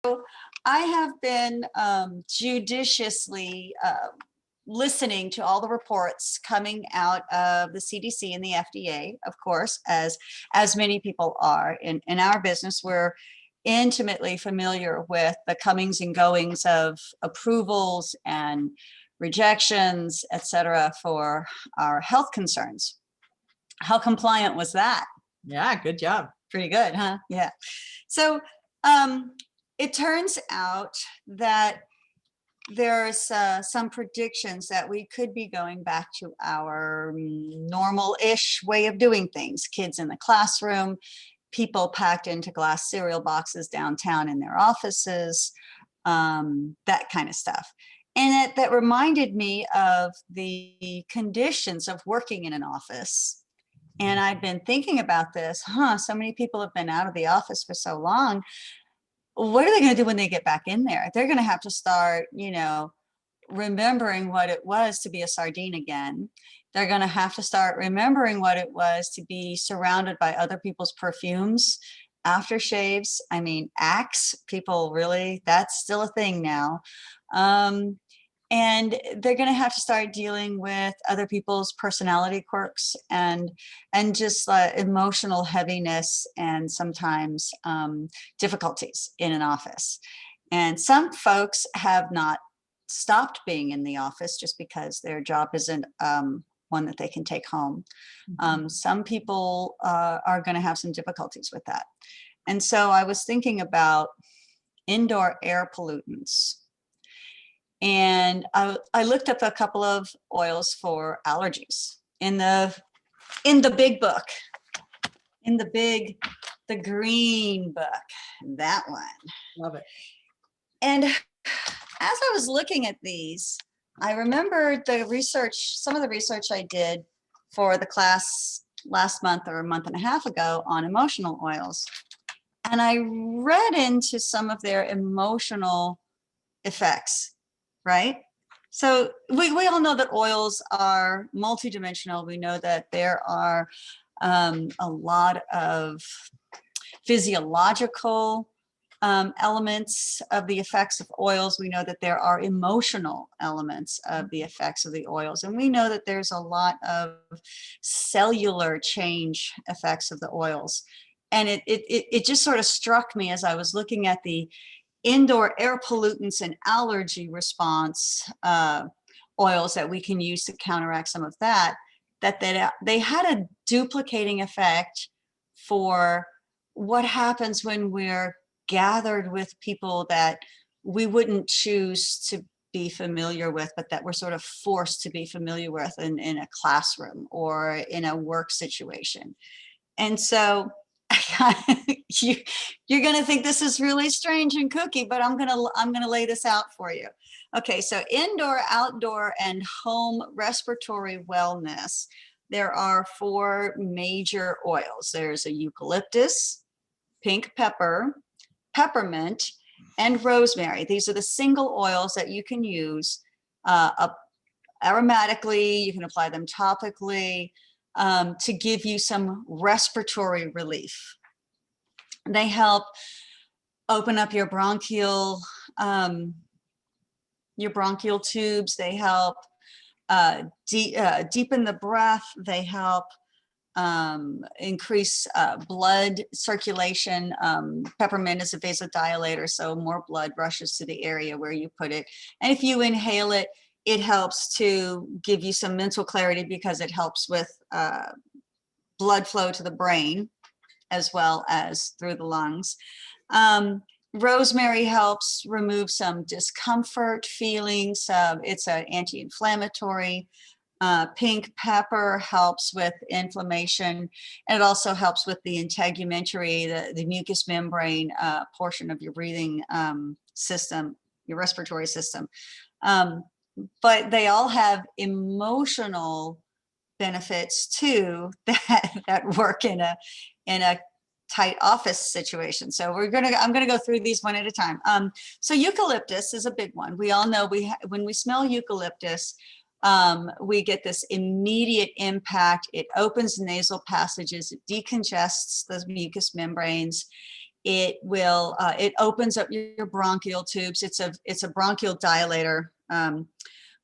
I have been judiciously listening to all the reports coming out of the CDC and the FDA, of course, as many people are in our business. We're intimately familiar with the comings and goings of approvals and rejections, et cetera, for our health concerns. How compliant was that? Yeah, good job. Pretty good, huh? Yeah. So it turns out that there's some predictions that we could be going back to our normal-ish way of doing things. Kids in the classroom, people packed into glass cereal boxes downtown in their offices, that kind of stuff. And that reminded me of the conditions of working in an office. And I've been thinking about this, so many people have been out of the office for so long. What are they going to do when they get back in there? They're going to have to start, remembering what it was to be a sardine again. They're going to have to start remembering what it was to be surrounded by other people's perfumes, aftershaves. I mean, Axe, people really, that's still a thing now. And they're going to have to start dealing with other people's personality quirks and just emotional heaviness and sometimes difficulties in an office. And some folks have not stopped being in the office just because their job isn't one that they can take home. Some people are going to have some difficulties with that. And so I was thinking about indoor air pollutants. And I looked up a couple of oils for allergies in the big book, the green book, that one. Love it. And as I was looking at these, I remembered some of the research I did for the class last month or a month and a half ago on emotional oils. And I read into some of their emotional effects. Right? So we all know that oils are multidimensional. We know that there are a lot of physiological elements of the effects of oils. We know that there are emotional elements of the effects of the oils. And we know that there's a lot of cellular change effects of the oils. And it just sort of struck me as I was looking at the indoor air pollutants and allergy response oils that we can use to counteract some of that they had a duplicating effect for what happens when we're gathered with people that we wouldn't choose to be familiar with, but that we're sort of forced to be familiar with in a classroom or in a work situation. And so you're going to think this is really strange and kooky, but I'm going to lay this out for you. Okay, so indoor, outdoor, and home respiratory wellness. There are 4 major oils. There's a eucalyptus, pink pepper, peppermint, and rosemary. These are the single oils that you can use aromatically. You can apply them topically. To give you some respiratory relief. They help open up your bronchial tubes. They help deepen the breath. They help increase blood circulation. Peppermint is a vasodilator, so more blood rushes to the area where you put it. And if you inhale it, it helps to give you some mental clarity because it helps with blood flow to the brain as well as through the lungs. Rosemary helps remove some discomfort feelings. It's an anti-inflammatory. Pink pepper helps with inflammation, and it also helps with the integumentary, the mucous membrane portion of your breathing system, your respiratory system. But they all have emotional benefits too that work in a tight office situation. So I'm gonna go through these one at a time. So eucalyptus is a big one. We all know when we smell eucalyptus, we get this immediate impact. It opens nasal passages, it decongests the mucous membranes. It will, it opens up your bronchial tubes. It's a bronchial dilator.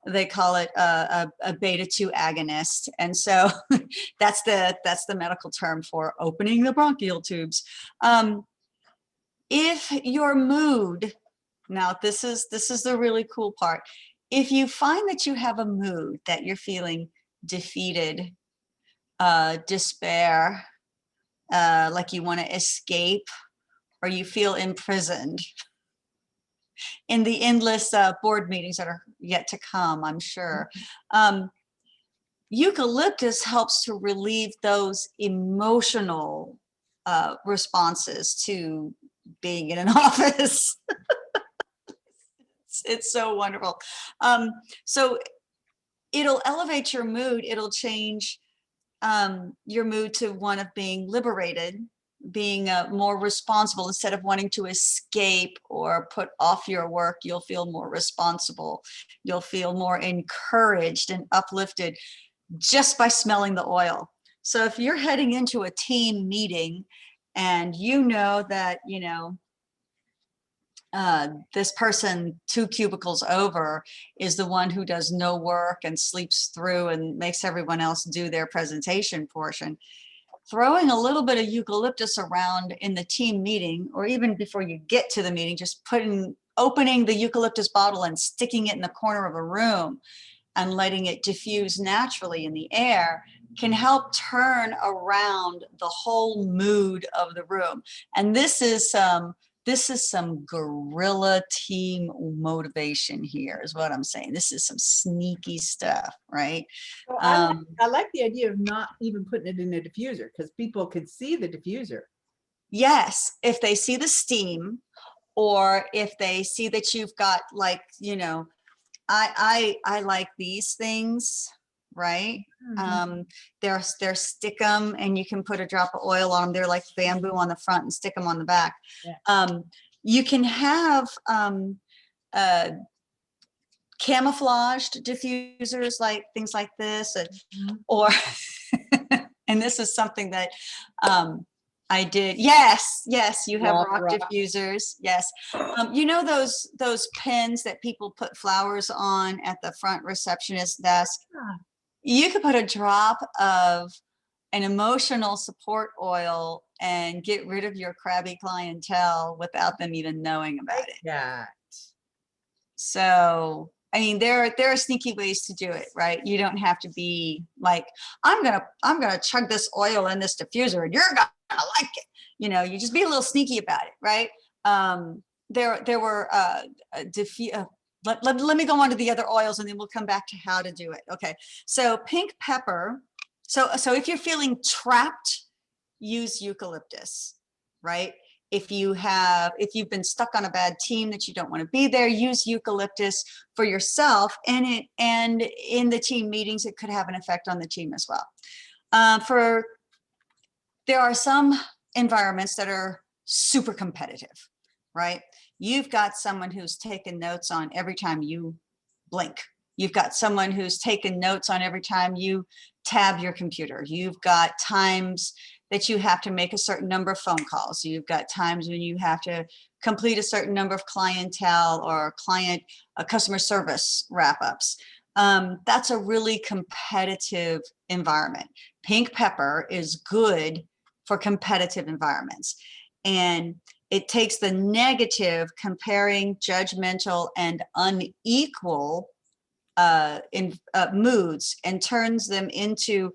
They call it a beta-2 agonist. And so that's the medical term for opening the bronchial tubes. If your mood, now this is the really cool part. If you find that you have a mood that you're feeling defeated, despair, like you want to escape, or you feel imprisoned in the endless board meetings that are yet to come, I'm sure. Eucalyptus helps to relieve those emotional responses to being in an office. It's so wonderful. So it'll elevate your mood. It'll change your mood to one of being liberated, being more responsible. Instead of wanting to escape or put off your work, you'll feel more responsible. You'll feel more encouraged and uplifted just by smelling the oil. So if you're heading into a team meeting and you know that, you know, this person 2 cubicles over is the one who does no work and sleeps through and makes everyone else do their presentation portion, throwing a little bit of eucalyptus around in the team meeting, or even before you get to the meeting, just opening the eucalyptus bottle and sticking it in the corner of a room and letting it diffuse naturally in the air can help turn around the whole mood of the room. And this is some guerrilla team motivation here, is what I'm saying. This is some sneaky stuff, right? So I like the idea of not even putting it in a diffuser, because people can see the diffuser. Yes, if they see the steam, or if they see that you've got, like, you know, I like these things, right? They're stickum, and you can put a drop of oil on them. They're like bamboo on the front and stick them on the back. Yeah. You can have camouflaged diffusers, like things like this, or and this is something that I did. Yes, you have rock diffusers. Yes. You know those pins that people put flowers on at the front receptionist desk? You could put a drop of an emotional support oil and get rid of your crabby clientele without them even knowing about it. Yeah. So, I mean, there are sneaky ways to do it, right? You don't have to be like, I'm gonna chug this oil in this diffuser and you're gonna like it. You know, you just be a little sneaky about it, right? There were let me go on to the other oils, and then we'll come back to how to do it. Okay, so pink pepper. So if you're feeling trapped, use eucalyptus, right? If you've been stuck on a bad team that you don't want to be there, use eucalyptus for yourself, and in the team meetings, it could have an effect on the team as well. There are some environments that are super competitive, right? You've got someone who's taken notes on every time you blink. You've got someone who's taken notes on every time you tab your computer. You've got times that you have to make a certain number of phone calls. You've got times when you have to complete a certain number of clientele or customer service wrap-ups. That's a really competitive environment. Pink pepper is good for competitive environments. And it takes the negative, comparing, judgmental, and unequal moods and turns them into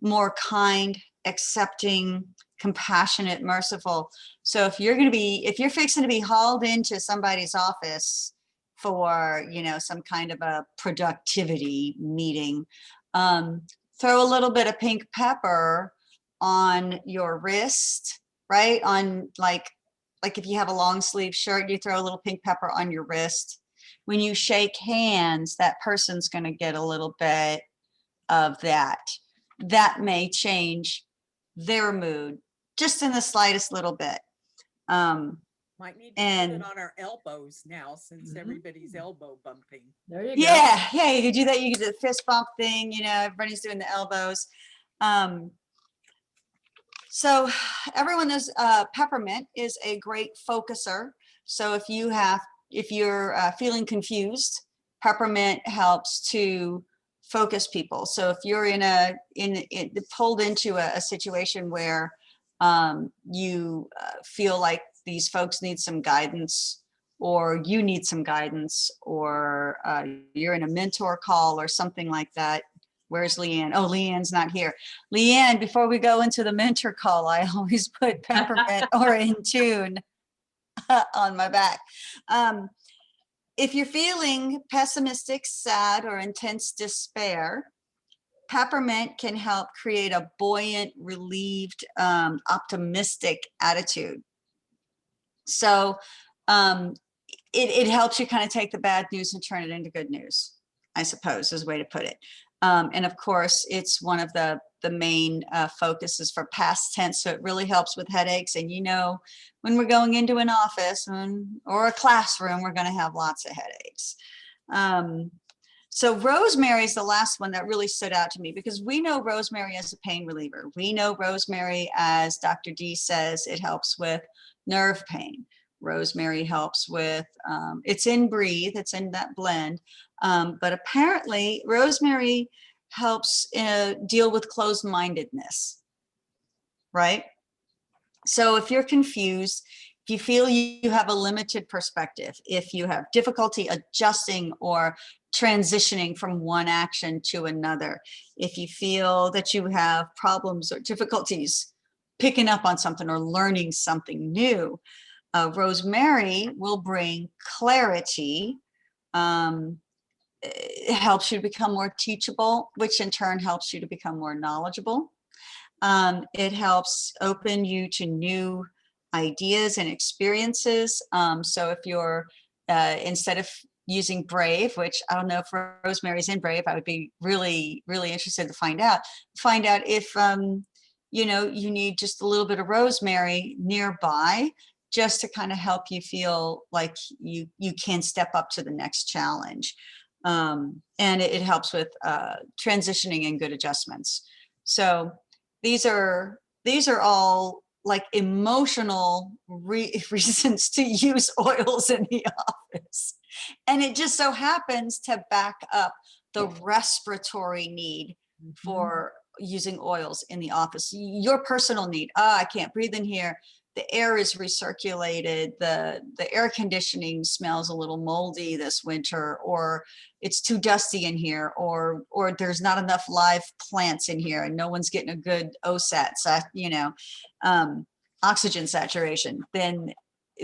more kind, accepting, compassionate, merciful. So if you're fixing to be hauled into somebody's office for, you know, some kind of a productivity meeting, throw a little bit of pink pepper on your wrist, right? On like if you have a long sleeve shirt, you throw a little pink pepper on your wrist. When you shake hands, that person's going to get a little bit of that. That may change their mood just in the slightest little bit. Might need to put it on our elbows now, since everybody's elbow bumping. There you go. Yeah, you could do that. You could do the fist bump thing. You know, everybody's doing the elbows. So everyone knows peppermint is a great focuser. So if you're feeling confused, peppermint helps to focus people. So if you're pulled into a situation where you feel like these folks need some guidance, or you need some guidance, or you're in a mentor call or something like that. Where's Leanne? Oh, Leanne's not here. Leanne, before we go into the mentor call, I always put peppermint or in tune on my back. If you're feeling pessimistic, sad, or intense despair, peppermint can help create a buoyant, relieved, optimistic attitude. So it helps you kind of take the bad news and turn it into good news, I suppose is a way to put it. And of course, it's one of the main focuses for past tense. So it really helps with headaches. And you know, when we're going into an office or a classroom, we're going to have lots of headaches. So rosemary is the last one that really stood out to me, because we know rosemary as a pain reliever. We know rosemary, as Dr. D says, it helps with nerve pain. Rosemary helps with, it's in Breathe, it's in that blend. But apparently rosemary helps deal with closed-mindedness, right? So if you're confused, if you feel you have a limited perspective, if you have difficulty adjusting or transitioning from one action to another, if you feel that you have problems or difficulties picking up on something or learning something new, rosemary will bring clarity. It helps you to become more teachable, which in turn helps you to become more knowledgeable. It helps open you to new ideas and experiences. So if you're, instead of using Brave, which I don't know if Rosemary's in Brave, I would be really, really interested to find out if, you know, you need just a little bit of rosemary nearby, just to kind of help you feel like you can step up to the next challenge. And it helps with transitioning and good adjustments. So these are all like emotional reasons to use oils in the office. And it just so happens to back up the respiratory need for using oils in the office. Your personal need, I can't breathe in here. The air is recirculated, the air conditioning smells a little moldy this winter, or it's too dusty in here, or there's not enough live plants in here and no one's getting a good OSAT, you know, oxygen saturation. Then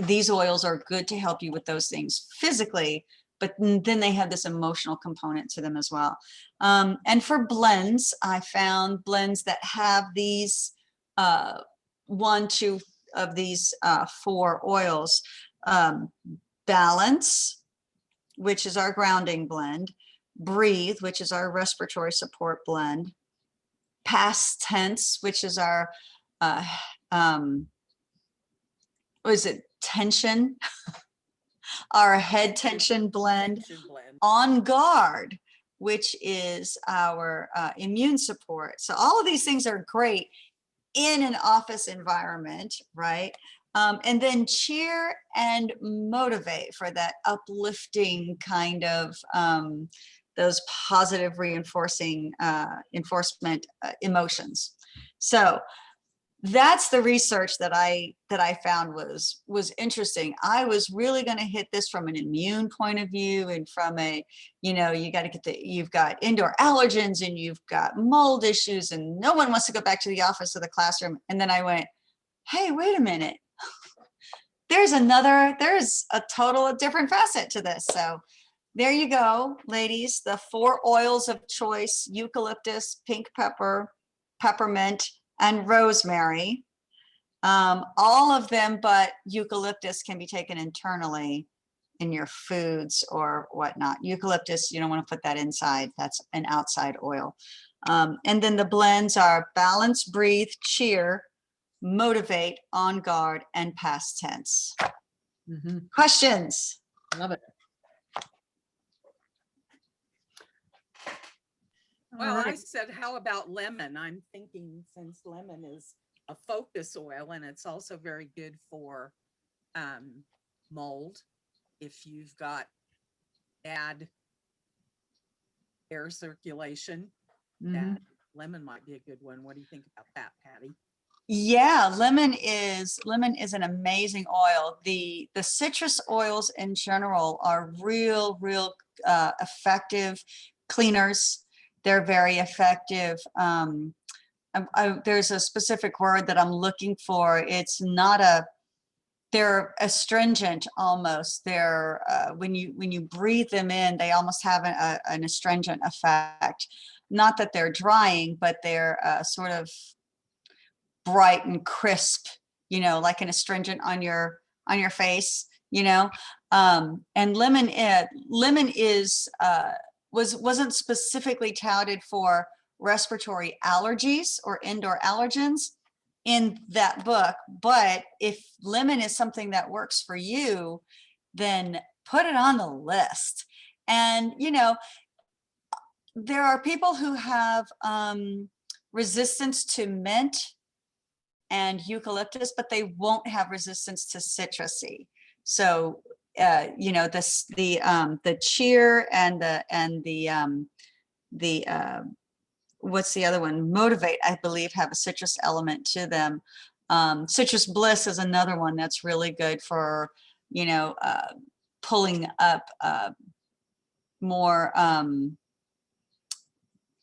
these oils are good to help you with those things physically, but then they have this emotional component to them as well. And for blends, I found blends that have these 1, 2 of these 4 oils. Balance, which is our grounding blend. Breathe, which is our respiratory support blend. Past tense, which is our what is it, tension? Our head tension blend. On guard, which is our immune support. So all of these things are great in an office environment, right? And then cheer and motivate for that uplifting kind of those positive reinforcing enforcement emotions. So that's the research that I found was interesting. I was really going to hit this from an immune point of view, and from a, you know, you got to get you've got indoor allergens and you've got mold issues and no one wants to go back to the office or the classroom. And then I went, hey, wait a minute. There's a total different facet to this. So there you go, ladies, the 4 oils of choice: eucalyptus, pink pepper, peppermint, and rosemary. All of them but eucalyptus can be taken internally in your foods or whatnot. Eucalyptus, you don't want to put that inside. That's an outside oil. And then the blends are balance, breathe, cheer, motivate, on guard, and past tense. Questions? Love it. Well, I said, how about lemon? I'm thinking, since lemon is a focus oil, and it's also very good for mold. If you've got bad air circulation, Mhm. that lemon might be a good one. What do you think about that, Patty? Yeah, lemon is an amazing oil. The citrus oils in general are real effective cleaners. They're very effective. There's a specific word that I'm looking for. It's not they're astringent almost. They're when you breathe them in, they almost have an astringent effect. Not that they're drying, but they're sort of bright and crisp, like an astringent on your face, and lemon is wasn't specifically touted for respiratory allergies or indoor allergens in that book, but if lemon is something that works for you, then put it on the list. And there are people who have resistance to mint and eucalyptus, but they won't have resistance to citrusy. So, the cheer and the what's the other one? Motivate, I believe, have a citrus element to them. Citrus Bliss is another one that's really good for, pulling up more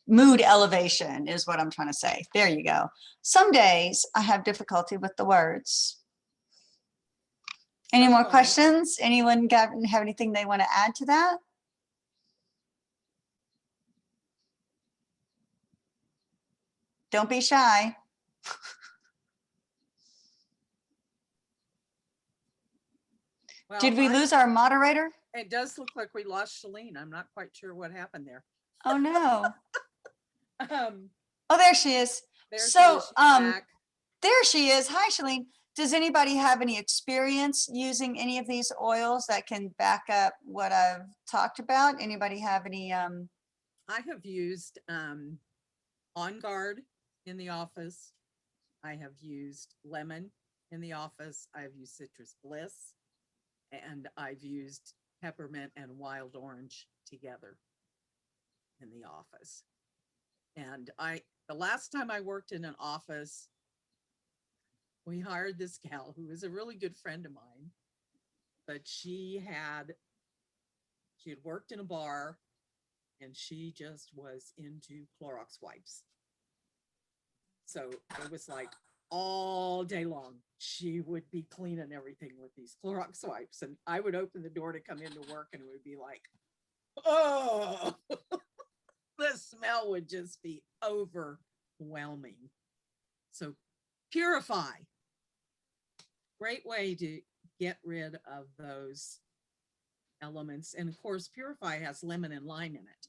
mood elevation is what I'm trying to say. There you go. Some days I have difficulty with the words. Any more questions? Anyone have anything they want to add to that? Don't be shy. Well, Did we lose our moderator? It does look like we lost Shalene. I'm not quite sure what happened there. Oh no. Um, Oh, there she is. there she So, is. She's back. there she is. Hi, Shalene. Does anybody have any experience using any of these oils that can back up what I've talked about? Anybody have any? I have used On Guard in the office. I have used lemon in the office. I've used Citrus Bliss, and I've used peppermint and wild orange together in the office. And the last time I worked in an office, we hired this gal who was a really good friend of mine, but she had worked in a bar and she just was into Clorox wipes. So it was like all day long, she would be cleaning everything with these Clorox wipes. And I would open the door to come into work and it would be like, oh, the smell would just be overwhelming. So Purify, great way to get rid of those elements. And of course, Purify has lemon and lime in it.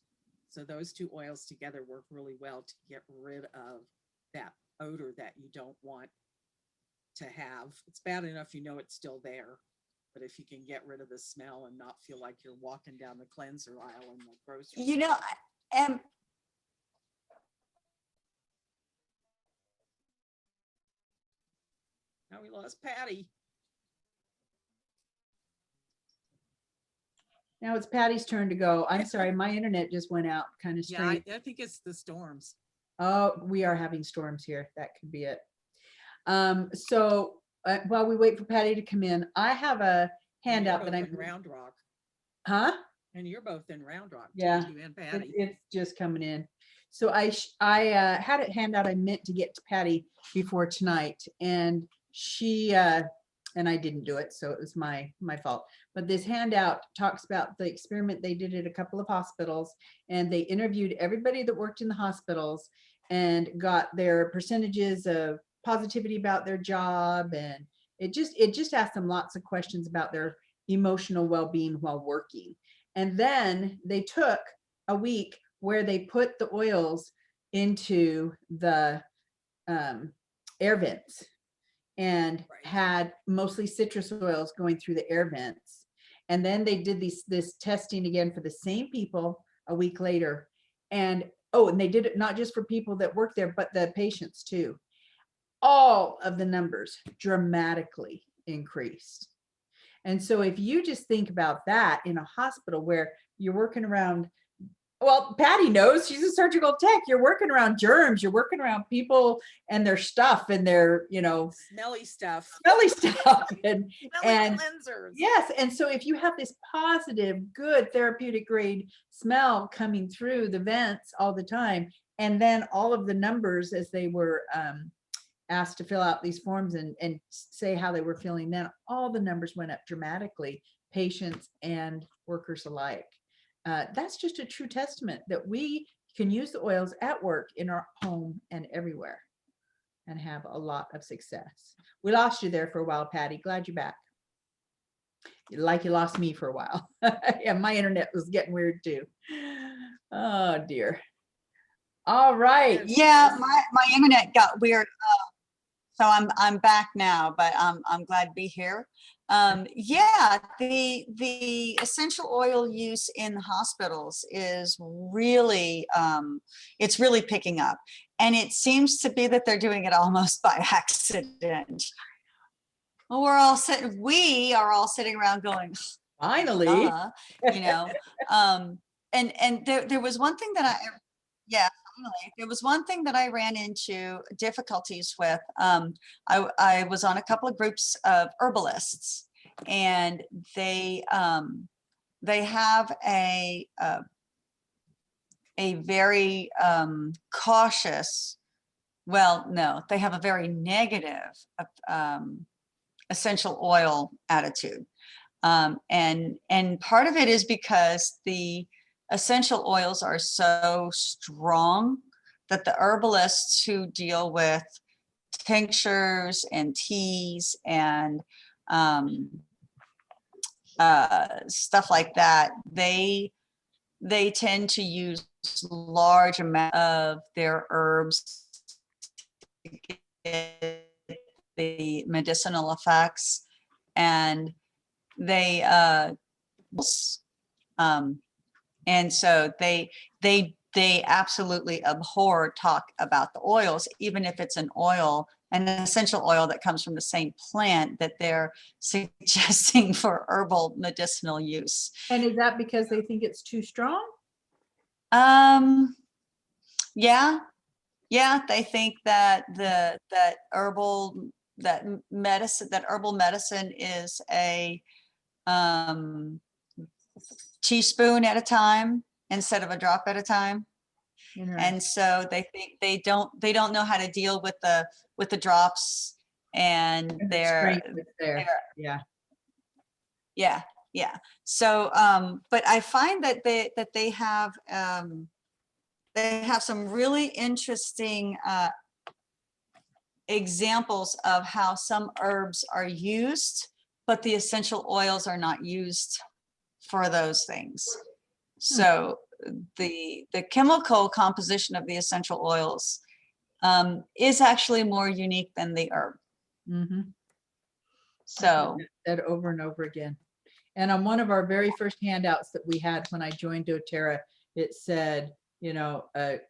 So those two oils together work really well to get rid of that odor that you don't want to have. It's bad enough it's still there, but if you can get rid of the smell and not feel like you're walking down the cleanser aisle in the grocery store. Now we lost Patti. Now it's Patty's turn to go. I'm sorry, my internet just went out kind of straight. Yeah, I think it's the storms. Oh, we are having storms here. That could be it. So while we wait for Patti to come in, I have a handout that I'm in Round Rock. Huh? And you're both in Round Rock. Yeah, You and Patti. it's just coming in. So I had a handout I meant to get to Patti before tonight, and she and I didn't do it, so it was my fault. But this handout talks about the experiment they did at a couple of hospitals, and they interviewed everybody that worked in the hospitals and got their percentages of positivity about their job, and it just asked them lots of questions about their emotional well-being while working. And then they took a week where they put the oils into the air vents and had mostly citrus oils going through the air vents. And then they did this testing again for the same people a week later. And they did it not just for people that worked there, but the patients too. all of the numbers dramatically increased. And so if you just think about that in a hospital where you're working around, well, Patti knows, she's a surgical tech. You're working around germs, you're working around people and their stuff and their, Smelly stuff. smelly stuff. And Smelly cleansers. yes. And so if you have this positive, good therapeutic grade smell coming through the vents all the time, and then all of the numbers as they were asked to fill out these forms and say how they were feeling, then all the numbers went up dramatically, patients and workers alike. That's just a true testament that we can use the oils at work, in our home, and everywhere, and have a lot of success. We lost you there for a while, Patti. Glad you're back. Like you lost me for a while. Yeah, my internet was getting weird too. Oh dear. All right. Yeah, my internet got weird. So I'm back now, but I'm glad to be here. Yeah, the essential oil use in hospitals is really it's really picking up, and it seems to be that they're doing it almost by accident. Well, we are all sitting around going, Finally. And there was one thing that yeah, finally, there was one thing that I ran into difficulties with. I was on a couple of groups of herbalists, and they have a very cautious, well, no, they have a very negative essential oil attitude. And part of it is because the essential oils are so strong that the herbalists who deal with tinctures and teas and stuff like that, they tend to use large amount of their herbs to get the medicinal effects, and they and so they absolutely abhor talk about the oils, even if it's an essential oil that comes from the same plant that they're suggesting for herbal medicinal use. And is that because they think it's too strong? Yeah, they think that herbal medicine is a teaspoon at a time instead of a drop at a time. And so they think they don't know how to deal with the drops, and they're yeah. So but I find that they have some really interesting examples of how some herbs are used, but the essential oils are not used for those things. So the chemical composition of the essential oils is actually more unique than the herb. Mm-hmm. So that over and over again. And on one of our very first handouts that we had when I joined doTERRA, it said, a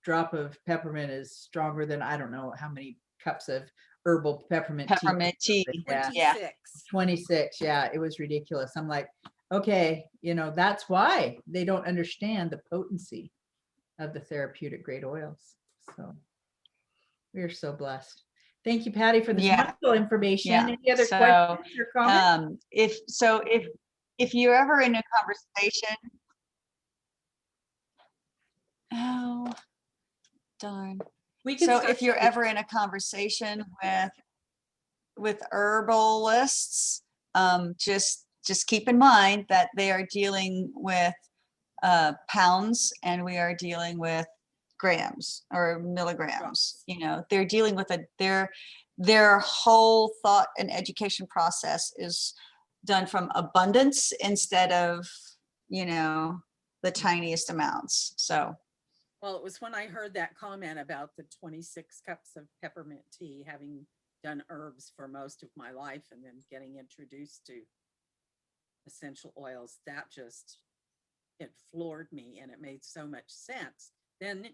drop of peppermint is stronger than, I don't know how many cups of herbal peppermint tea. Yeah. 26. Yeah, it was ridiculous. I'm like, okay, that's why they don't understand the potency of the therapeutic grade oils. So we are so blessed. Thank you, Patti, for this wonderful information. Yeah. Any other questions or comments? If you're ever in a conversation, oh darn. So if you're ever in a conversation with herbalists, just keep in mind that they are dealing with pounds, and we are dealing with grams or milligrams. They're dealing with their whole thought and education process is done from abundance instead of the tiniest amounts. So well, it was when I heard that comment about the 26 cups of peppermint tea, having done herbs for most of my life and then getting introduced to essential oils, it floored me, and it made so much sense. Then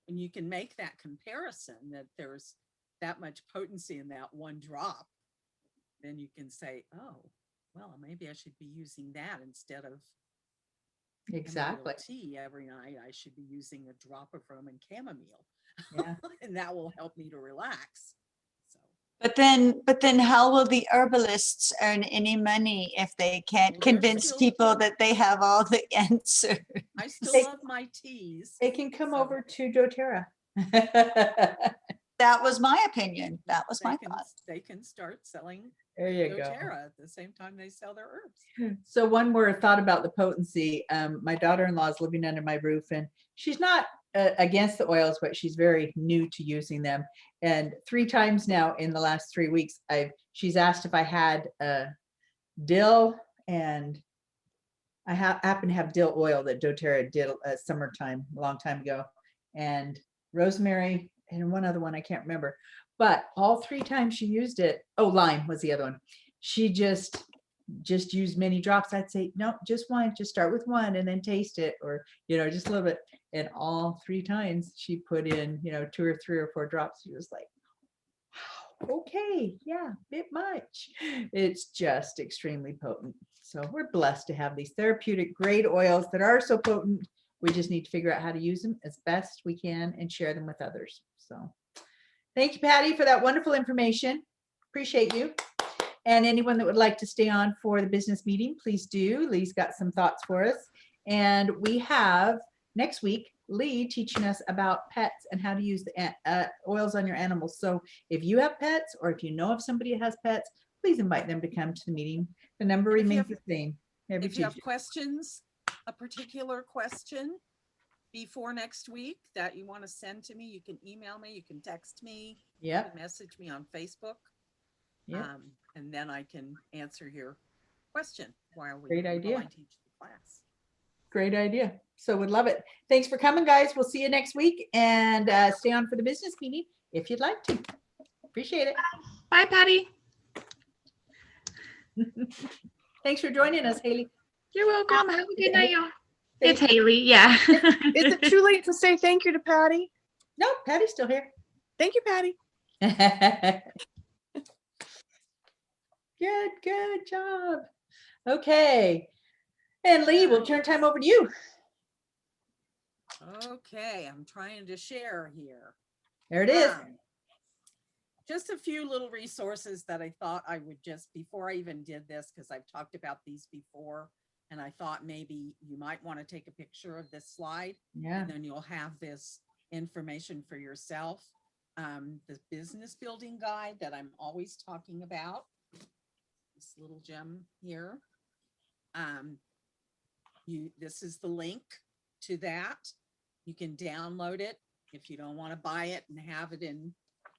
when you can make that comparison, that there's that much potency in that one drop, then you can say, oh, well, maybe I should be using that instead of Exactly. chamomile tea every night. I should be using a drop of Roman chamomile. Yeah. And that will help me to relax. So But then how will the herbalists earn any money if they can't Well, they're convince still people good. that they have all the answers? I still They- love my teas. They can come So- over to doTERRA. That was my opinion. That was my thought. They can start selling There you go. doTERRA at the same time they sell their herbs. So one more thought about the potency. My daughter-in-law is living under my roof, and she's not against the oils, but she's very new to using them. And 3 times now in the last 3 weeks, she's asked if I had dill, and I happen to have dill oil that doTERRA did summertime, a long time ago, and rosemary, and one other one I can't remember. But all 3 times she used it, oh, lime was the other one. She just used many drops. I'd say, no, just one, just start with one and then taste it, or, just a little bit. And all 3 times she put in, 2 or 3 or 4 drops. She was like, wow, okay, yeah, bit much. It's just extremely potent. So we're blessed to have these therapeutic grade oils that are so potent. We just need to figure out how to use them as best we can and share them with others. So thank you, Patti, for that wonderful information. Appreciate you. And anyone that would like to stay on for the business meeting, please do. Lee's got some thoughts for us. And we have next week, Lee teaching us about pets and how to use the oils on your animals. So if you have pets, or if you know of somebody that has pets, please invite them to come to the meeting. The number And if you remains have- the same every If you have Tuesday. questions, a particular question before next week that you want to send to me, you can email me, you can text me, you Yep. can message me on Facebook. Yep. And then I can answer your question while I Great idea. teach the class. Great idea. So would love it. Thanks for coming, guys. We'll see you next week, and stay on for the business meeting if you'd like to. Appreciate it. Bye, Patti. Thanks for joining us, Haley. You're welcome. Have a good night, y'all. Thank It's Haley. Yeah. Is it too late to say thank you to Patti? No, Patty's still here. Thank you, Patti. Good job. Okay. And Lee, we'll turn time over to you. Okay, I'm trying to share here. There it is. Just a few little resources that I thought I would just, before I even did this, because I've talked about these before, and I thought maybe you might want to take a picture of this slide, Yeah. and then you'll have this information for yourself. The business building guide that I'm always talking about, this little gem here. This is the link to that. You can download it if you don't want to buy it and have it in